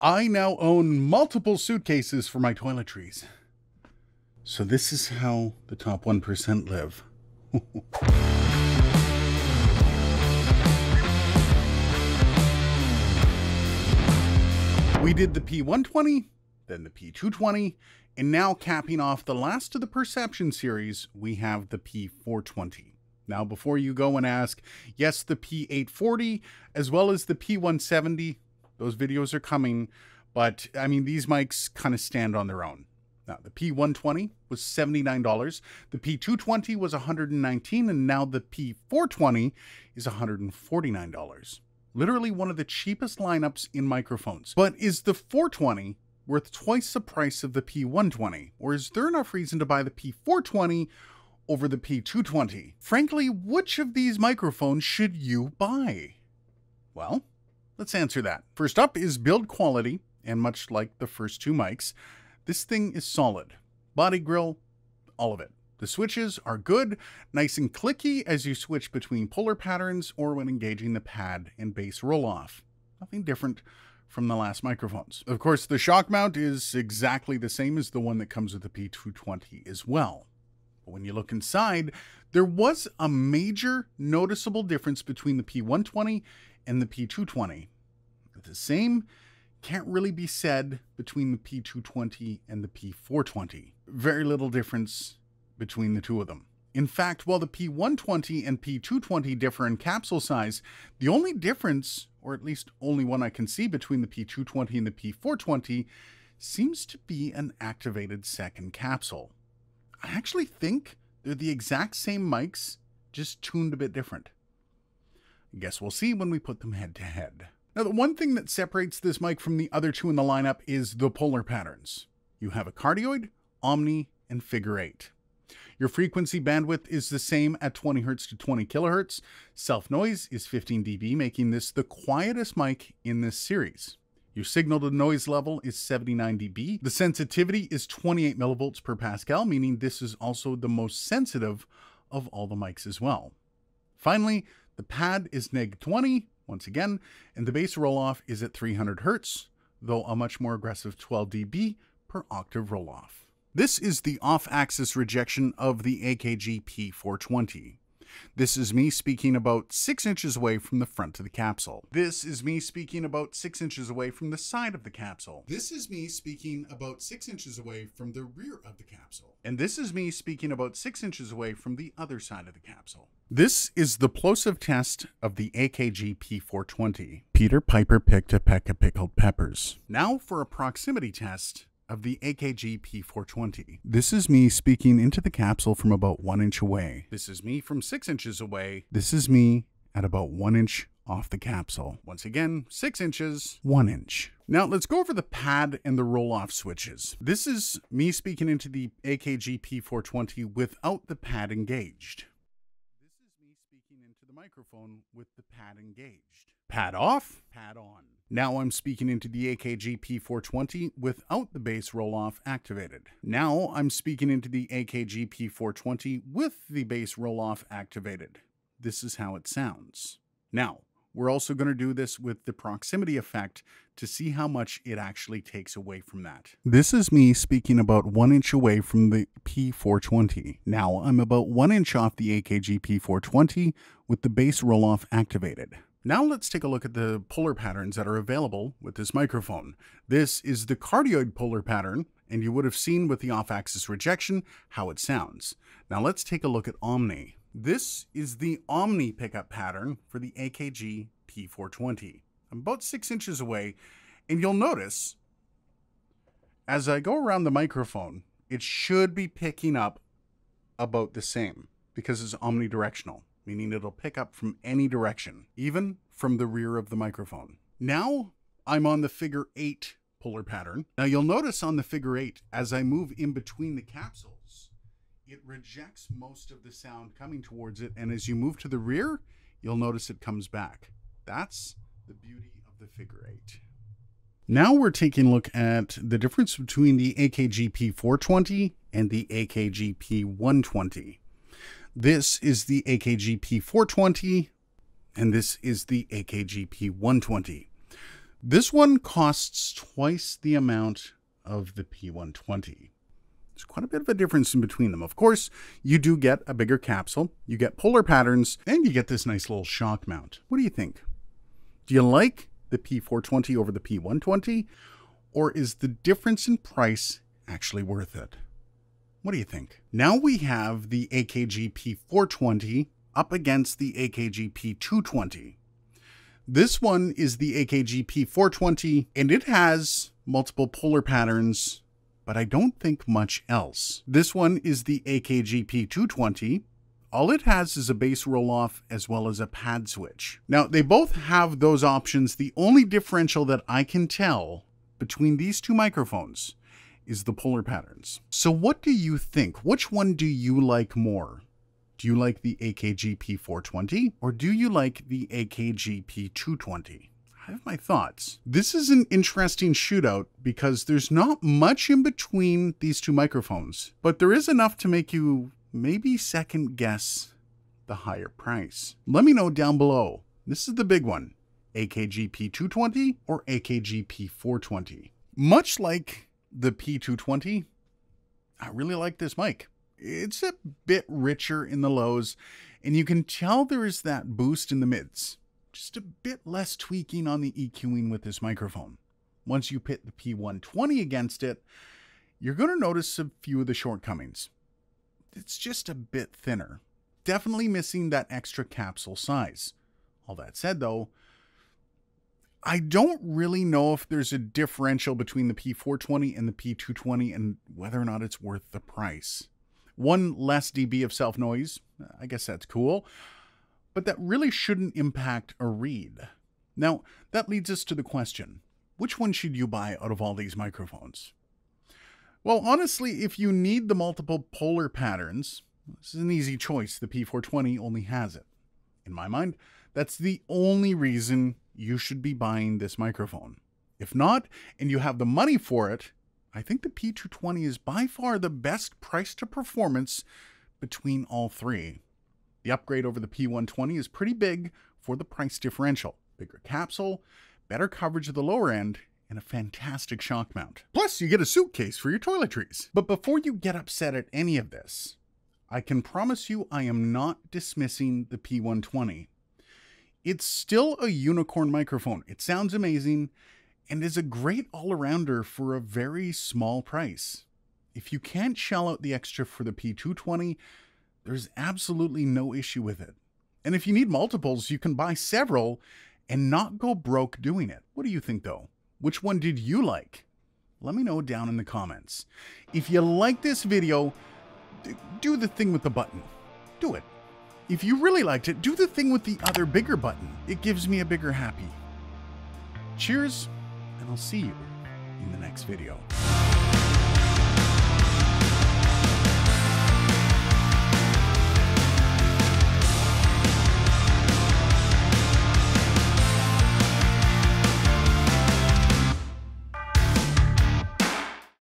I now own multiple suitcases for my toiletries. So this is how the top 1% live. We did the P120, then the P220, and now capping off the last of the Perception series, we have the P420. Now, before you go and ask, yes, the P840, as well as the P170, those videos are coming, but I mean, these mics kind of stand on their own. Now, the P120 was $79, the P220 was $119, and now the P420 is $149. Literally one of the cheapest lineups in microphones. But is the 420 worth twice the price of the P120? Or is there enough reason to buy the P420 over the P220? Frankly, which of these microphones should you buy? Well, let's answer that. First up is build quality, and much like the first two mics, this thing is solid. Body grill, all of it. The switches are good, nice and clicky as you switch between puller patterns or when engaging the pad and bass roll-off. Nothing different from the last microphones. Of course, the shock mount is exactly the same as the one that comes with the P220 as well. But when you look inside, there was a major noticeable difference between the P120 and the P220. The same can't really be said between the P220 and the P420. Very little difference between the two of them. In fact, while the P120 and P220 differ in capsule size, the only difference, or at least only one I can see between the P220 and the P420, seems to be an activated second capsule. I actually think they're the exact same mics, just tuned a bit different. I guess we'll see when we put them head to head. Now, the one thing that separates this mic from the other two in the lineup is the polar patterns. You have a cardioid, omni, and figure 8. Your frequency bandwidth is the same at 20 Hz to 20 kHz. Self-noise is 15 dB, making this the quietest mic in this series. Your signal to noise level is 79 dB. The sensitivity is 28 millivolts per Pascal, meaning this is also the most sensitive of all the mics as well. Finally, the pad is -20, once again, and the bass roll-off is at 300 Hz, though a much more aggressive 12 dB per octave roll-off. This is the off-axis rejection of the AKG P420. This is me speaking about 6 inches away from the front of the capsule. This is me speaking about 6 inches away from the side of the capsule. This is me speaking about 6 inches away from the rear of the capsule. And this is me speaking about 6 inches away from the other side of the capsule. This is the Plosive Test of the AKG P420. Peter Piper picked a peck of pickled peppers. Now for a proximity test of the AKG P420. This is me speaking into the capsule from about 1 inch away. This is me from 6 inches away. This is me at about 1 inch off the capsule. Once again, 6 inches, 1 inch. Now let's go over the pad and the roll-off switches. This is me speaking into the AKG P420 without the pad engaged. This is me speaking into the microphone with the pad engaged. Pad off, pad on. Now I'm speaking into the AKG P420 without the bass roll-off activated. Now I'm speaking into the AKG P420 with the bass roll-off activated. This is how it sounds. Now, we're also going to do this with the proximity effect to see how much it actually takes away from that. This is me speaking about 1 inch away from the P420. Now I'm about 1 inch off the AKG P420 with the bass roll-off activated. Now let's take a look at the polar patterns that are available with this microphone. This is the cardioid polar pattern, and you would have seen with the off-axis rejection how it sounds. Now let's take a look at omni. This is the omni pickup pattern for the AKG P420. I'm about 6 inches away, and you'll notice as I go around the microphone, it should be picking up about the same because it's omnidirectional, meaning it'll pick up from any direction, even from the rear of the microphone. Now I'm on the figure 8 polar pattern. Now you'll notice on the figure 8, as I move in between the capsules, it rejects most of the sound coming towards it, and as you move to the rear, you'll notice it comes back. That's the beauty of the figure 8. Now we're taking a look at the difference between the AKG P420 and the AKG P120. This is the AKG P420, and this is the AKG P120. This one costs twice the amount of the P120. There's quite a bit of a difference in between them. Of course, you do get a bigger capsule, you get polar patterns, and you get this nice little shock mount. What do you think? Do you like the P420 over the P120, or is the difference in price actually worth it? What do you think? Now we have the AKG P420 up against the AKG P220. This one is the AKG P420, and it has multiple polar patterns, but I don't think much else. This one is the AKG P220. All it has is a base roll-off as well as a pad switch. Now, they both have those options. The only differential that I can tell between these two microphones is the polar patterns. So what do you think? Which one do you like more? Do you like the AKG P420 or do you like the AKG P220? I have my thoughts. This is an interesting shootout because there's not much in between these two microphones, but there is enough to make you maybe second guess the higher price. Let me know down below. This is the big one. AKG P220 or AKG P420? Much like the P220, I really like this mic. It's a bit richer in the lows, and you can tell there is that boost in the mids. Just a bit less tweaking on the EQing with this microphone. Once you pit the P120 against it, you're going to notice a few of the shortcomings. It's just a bit thinner. Definitely missing that extra capsule size. All that said though, I don't really know if there's a differential between the P420 and the P220 and whether or not it's worth the price. One less dB of self-noise, I guess that's cool. But that really shouldn't impact a read. Now, that leads us to the question, which one should you buy out of all these microphones? Well, honestly, if you need the multiple polar patterns, this is an easy choice. The P420 only has it. In my mind, that's the only reason you should be buying this microphone. If not, and you have the money for it, I think the P220 is by far the best price to performance between all three. The upgrade over the P120 is pretty big for the price differential. Bigger capsule, better coverage of the lower end, and a fantastic shock mount. Plus, you get a suitcase for your toiletries. But before you get upset at any of this, I can promise you I am not dismissing the P120. It's still a unicorn microphone. It sounds amazing and is a great all-arounder for a very small price. If you can't shell out the extra for the P220, there's absolutely no issue with it. And if you need multiples, you can buy several and not go broke doing it. What do you think though? Which one did you like? Let me know down in the comments. If you like this video, do the thing with the button. Do it. If you really liked it, do the thing with the other bigger button. It gives me a bigger happy. Cheers, and I'll see you in the next video.